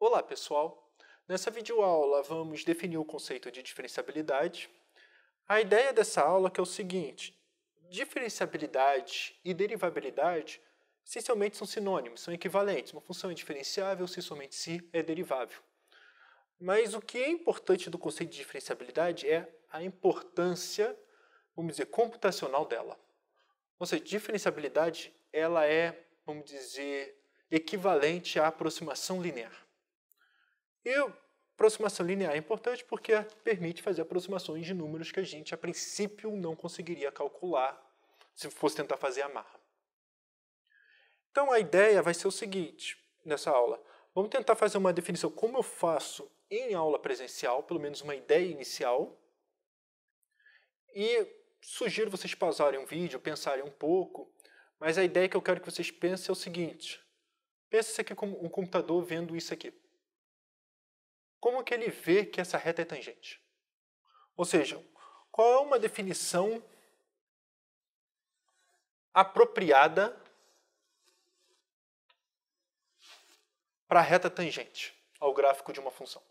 Olá, pessoal! Nessa videoaula vamos definir o conceito de diferenciabilidade. A ideia dessa aula é o seguinte: diferenciabilidade e derivabilidade essencialmente são sinônimos, são equivalentes. Uma função é diferenciável se somente se é derivável. Mas o que é importante do conceito de diferenciabilidade é a importância, vamos dizer, computacional dela. Ou seja, diferenciabilidade ela é, vamos dizer, equivalente à aproximação linear. E a aproximação linear é importante porque permite fazer aproximações de números que a gente, a princípio, não conseguiria calcular se fosse tentar fazer a marra. Então, a ideia vai ser o seguinte, nessa aula. Vamos tentar fazer uma definição como eu faço em aula presencial, pelo menos uma ideia inicial. E sugiro vocês pausarem um vídeo, pensarem um pouco, mas a ideia que eu quero que vocês pensem é o seguinte. Pensa isso aqui como um computador vendo isso aqui. Como que ele vê que essa reta é tangente? Ou seja, qual é uma definição apropriada para a reta tangente ao gráfico de uma função?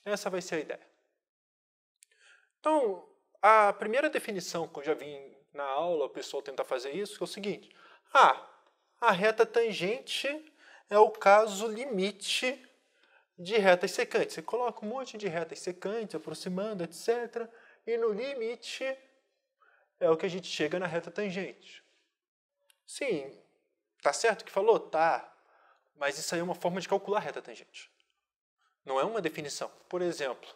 Essa vai ser a ideia. Então, a primeira definição que eu já vi na aula, o pessoal tenta fazer isso, é o seguinte. A reta tangente é o caso limite de retas secantes. Você coloca um monte de retas secantes, aproximando, etc. E no limite é o que a gente chega na reta tangente. Sim, tá certo que falou? Tá. Mas isso aí é uma forma de calcular a reta tangente. Não é uma definição. Por exemplo,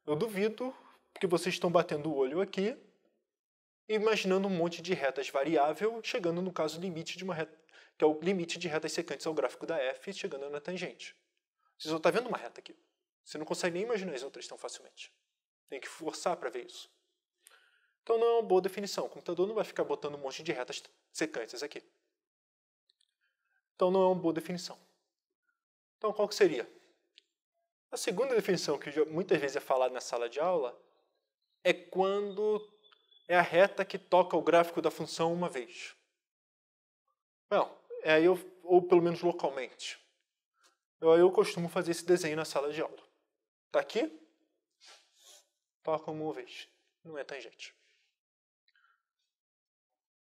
eu duvido que vocês estão batendo o olho aqui e imaginando um monte de retas variável, chegando no caso limite de uma reta, que é o limite de retas secantes ao gráfico da f, chegando na tangente. Você só está vendo uma reta aqui. Você não consegue nem imaginar as outras tão facilmente. Tem que forçar para ver isso. Então não é uma boa definição. O computador não vai ficar botando um monte de retas secantes aqui. Então não é uma boa definição. Então qual que seria? A segunda definição que muitas vezes é falada na sala de aula é quando é a reta que toca o gráfico da função uma vez. Não, ou pelo menos localmente. Eu costumo fazer esse desenho na sala de aula. Está aqui, toca uma vez. Não é tangente.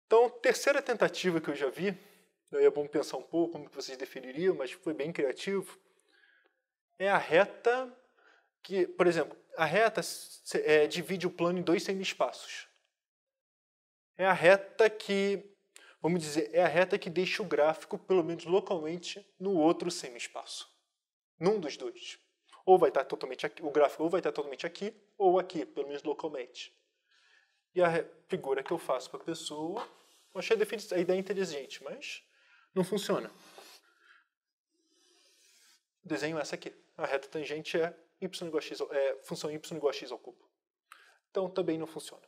Então, terceira tentativa que eu já vi, é bom pensar um pouco como que vocês definiriam, mas foi bem criativo, é a reta que, por exemplo, a reta divide o plano em dois semi-espaços. É a reta que, vamos dizer, é a reta que deixa o gráfico, pelo menos localmente, no outro semi-espaço. Num dos dois. Ou vai estar totalmente aqui, o gráfico ou vai estar totalmente aqui, ou aqui, pelo menos localmente. E a figura que eu faço para a pessoa, eu achei a ideia inteligente, mas não funciona. O desenho é essa aqui. A reta tangente é y igual a x, função y igual a x ao cubo. Então também não funciona.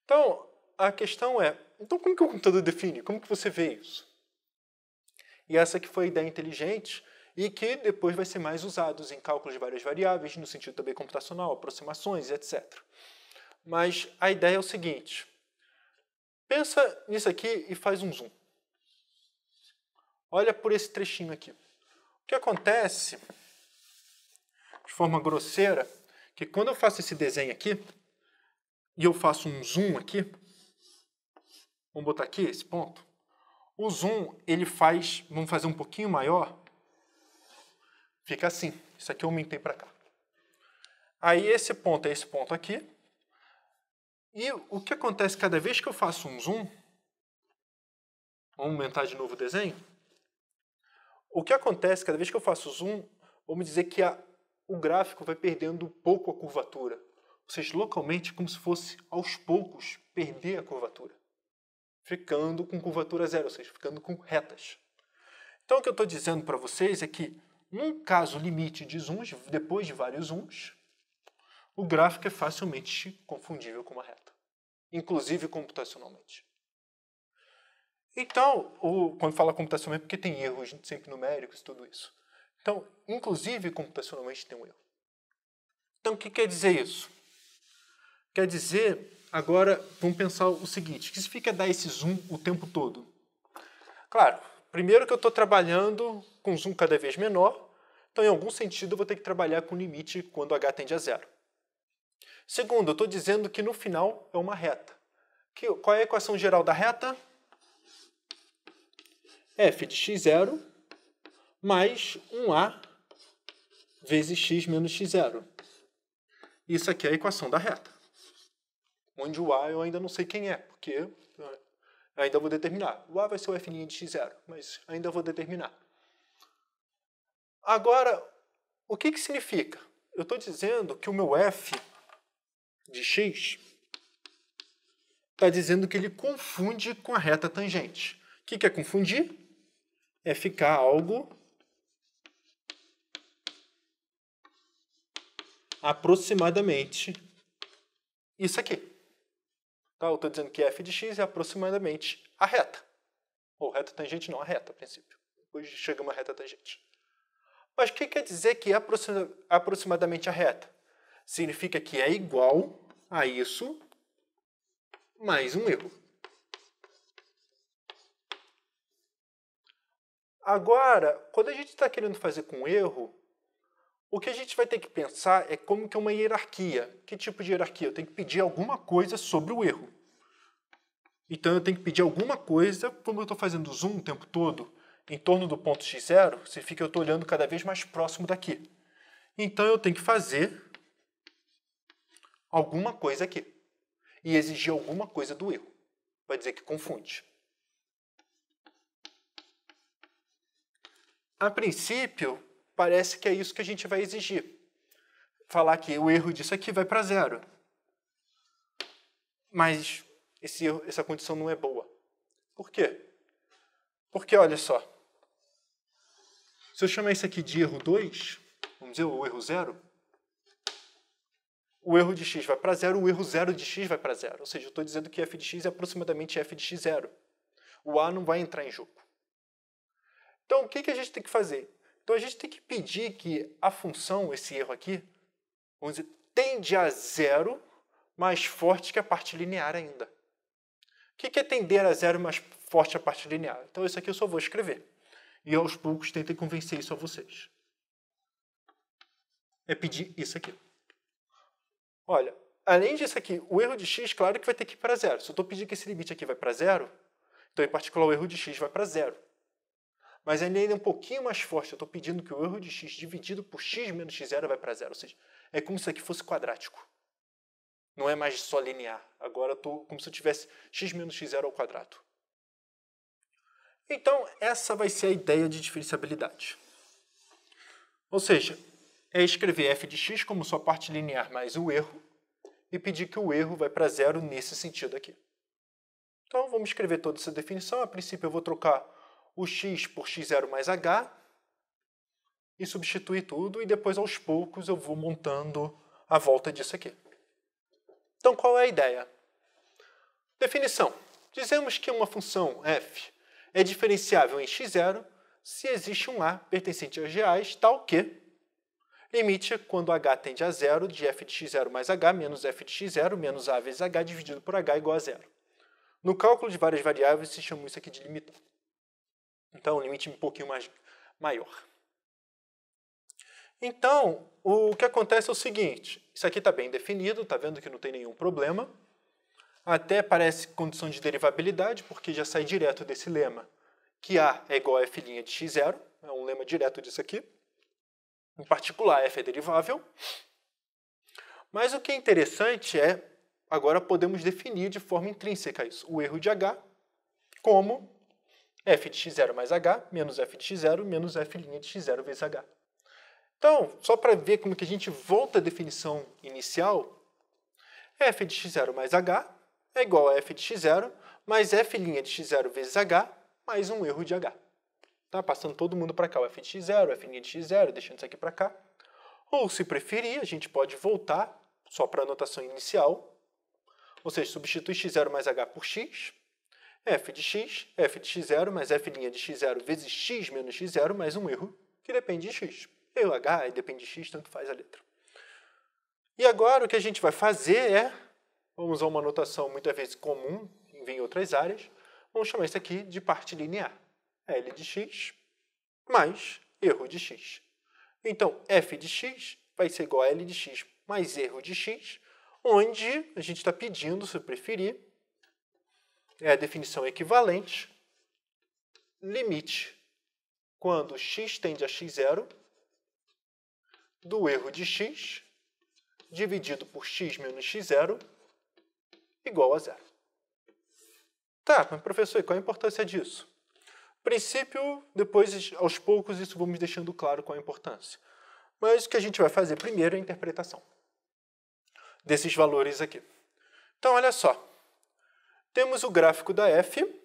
Então, a questão é, então como que o computador define? Como que você vê isso? E essa que foi a ideia inteligente e que depois vai ser mais usado em cálculos de várias variáveis, no sentido também computacional, aproximações, etc. Mas a ideia é o seguinte, pensa nisso aqui e faz um zoom. Olha por esse trechinho aqui. O que acontece, de forma grosseira, que quando eu faço esse desenho aqui, e eu faço um zoom aqui, vamos botar aqui esse ponto, o zoom, ele faz, vamos fazer um pouquinho maior, fica assim, isso aqui eu aumentei para cá. Aí esse ponto é esse ponto aqui, e o que acontece cada vez que eu faço um zoom, vamos aumentar de novo o desenho, o que acontece cada vez que eu faço zoom, vamos dizer que o gráfico vai perdendo um pouco a curvatura. Ou seja, localmente, como se fosse, aos poucos, perder a curvatura. Ficando com curvatura zero, ou seja, ficando com retas. Então, o que eu estou dizendo para vocês é que, num caso limite de zooms, depois de vários zooms, o gráfico é facilmente confundível com uma reta. Inclusive computacionalmente. Então, quando fala computacionalmente, porque tem erros sempre numéricos e tudo isso. Então, inclusive computacionalmente tem um erro. Então, o que quer dizer isso? Quer dizer, agora, vamos pensar o seguinte, o que significa dar esse zoom o tempo todo? Claro, primeiro que eu estou trabalhando com zoom cada vez menor, então em algum sentido eu vou ter que trabalhar com limite quando h tende a zero. Segundo, eu estou dizendo que no final é uma reta. Qual é a equação geral da reta? F de x0 mais 1a vezes x menos x0. Isso aqui é a equação da reta. Onde o a eu ainda não sei quem é, porque ainda vou determinar. O a vai ser o f' de x0, mas ainda vou determinar. Agora, o que significa? Eu estou dizendo que o meu f de x está dizendo que ele confunde com a reta tangente. O que é confundir? É ficar algo aproximadamente isso aqui. Tá? Eu estou dizendo que f de x é aproximadamente a reta. Ou reta tangente não, a reta, a princípio. Depois chega uma reta tangente. Mas o que quer dizer que é aproximadamente a reta? Significa que é igual a isso mais um erro. Agora, quando a gente está querendo fazer com erro, o que a gente vai ter que pensar é como que é uma hierarquia. Que tipo de hierarquia? Eu tenho que pedir alguma coisa sobre o erro. Então eu tenho que pedir alguma coisa, como eu estou fazendo zoom o tempo todo, em torno do ponto x0, significa que eu estou olhando cada vez mais próximo daqui. Então eu tenho que fazer alguma coisa aqui. E exigir alguma coisa do erro. Vai dizer que confunde. A princípio, parece que é isso que a gente vai exigir. Falar que o erro disso aqui vai para zero. Mas essa condição não é boa. Por quê? Porque, olha só, se eu chamar isso aqui de erro 2, vamos dizer, o erro 0, o erro de x vai para zero, o erro 0 de x vai para zero. Ou seja, eu estou dizendo que f de x é aproximadamente f de x0. O a não vai entrar em jogo. Então, o que a gente tem que fazer? Então, a gente tem que pedir que a função, esse erro aqui, vamos dizer, tende a zero mais forte que a parte linear ainda. O que é tender a zero mais forte a parte linear? Então, isso aqui eu só vou escrever. E aos poucos tentem convencer isso a vocês. É pedir isso aqui. Olha, além disso aqui, o erro de x, claro que vai ter que ir para zero. Se eu estou pedindo que esse limite aqui vai para zero, então, em particular, o erro de x vai para zero. Mas ainda é um pouquinho mais forte. Eu estou pedindo que o erro de x dividido por x menos x0 vai para zero. Ou seja, é como se isso aqui fosse quadrático. Não é mais só linear. Agora eu estou como se eu tivesse x menos x0 ao quadrado. Então, essa vai ser a ideia de diferenciabilidade. Ou seja, é escrever f de x como sua parte linear mais o erro e pedir que o erro vai para zero nesse sentido aqui. Então, vamos escrever toda essa definição. A princípio, eu vou trocar o x por x0 mais h e substituir tudo, e depois, aos poucos, eu vou montando a volta disso aqui. Então, qual é a ideia? Definição. Dizemos que uma função f é diferenciável em x0 se existe um a pertencente aos reais, tal que limite quando h tende a zero de f de x0 mais h menos f de x0 menos a vezes h dividido por h igual a zero. No cálculo de várias variáveis, se chama isso aqui de limitante. Então, um limite um pouquinho maior. Então, o que acontece é o seguinte. Isso aqui está bem definido, está vendo que não tem nenhum problema. Até parece condição de derivabilidade, porque já sai direto desse lema que a é igual a f' de x0. É um lema direto disso aqui. Em particular, f é derivável. Mas o que é interessante é, agora podemos definir de forma intrínseca isso. O erro de h como f de x0 mais h menos f de x0 menos f' de x0 vezes h. Então, só para ver como que a gente volta à definição inicial, f de x0 mais h é igual a f de x0 mais f' de x0 vezes h mais um erro de h. Tá? Passando todo mundo para cá, o f de x0, f' de x0, deixando isso aqui para cá. Ou, se preferir, a gente pode voltar só para a anotação inicial, ou seja, substitui x0 mais h por x, f de x0 mais f' de x0 vezes x menos x0 mais um erro que depende de x. Erro h depende de x, tanto faz a letra. E agora o que a gente vai fazer é, vamos usar uma notação muitas vezes comum em outras áreas, vamos chamar isso aqui de parte linear. L de x mais erro de x. Então, f de x vai ser igual a L de x mais erro de x, onde a gente está pedindo, se preferir, a definição equivalente, limite, quando x tende a x0, do erro de x, dividido por x menos x0, igual a 0. Tá, mas professor, e qual a importância disso? Princípio, depois, aos poucos, isso vamos deixando claro qual a importância. Mas o que a gente vai fazer primeiro é a interpretação desses valores aqui. Então, olha só. Temos o gráfico da f.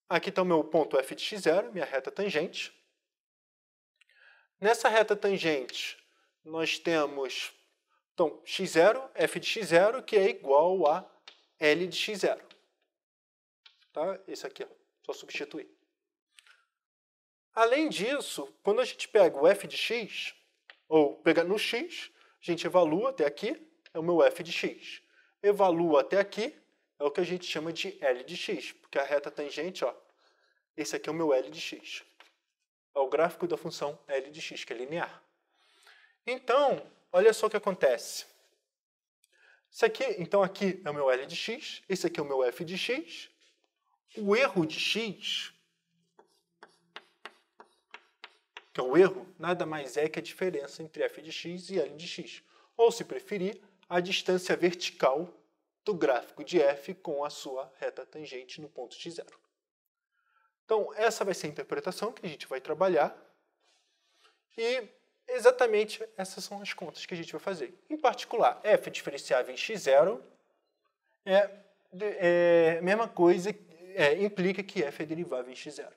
Aqui está o meu ponto f de x0, minha reta tangente. Nessa reta tangente, nós temos então, x0, f de x0, que é igual a L de x0. Tá? Esse aqui, ó, só substituir. Além disso, quando a gente pega o f de x, ou pega no x, a gente evalua até aqui, é o meu f de x. Evalua até aqui, é o que a gente chama de L de x, porque a reta tangente, ó, esse aqui é o meu L de x. É o gráfico da função L de x, que é linear. Então, olha só o que acontece. Isso aqui, então aqui é o meu L de x, esse aqui é o meu f de x. O erro de x, que é o erro, nada mais é que a diferença entre f de x e L de x. Ou, se preferir, a distância vertical do gráfico de f com a sua reta tangente no ponto x0. Então, essa vai ser a interpretação que a gente vai trabalhar. E exatamente essas são as contas que a gente vai fazer. Em particular, f diferenciável em x0 é a mesma coisa, implica que f é derivável em x0.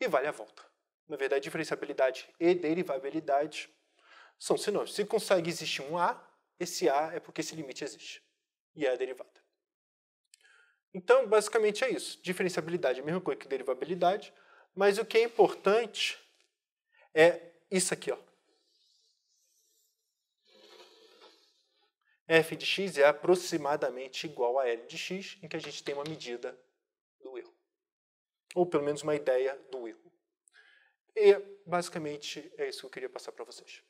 E vale a volta. Na verdade, diferenciabilidade e derivabilidade são sinônimos. Se consegue existir um a, esse a é porque esse limite existe. E é a derivada. Então, basicamente é isso. Diferenciabilidade é a mesma coisa que derivabilidade, mas o que é importante é isso aqui, ó. F de x é aproximadamente igual a L de x, em que a gente tem uma medida do erro. Ou pelo menos uma ideia do erro. E, basicamente, é isso que eu queria passar para vocês.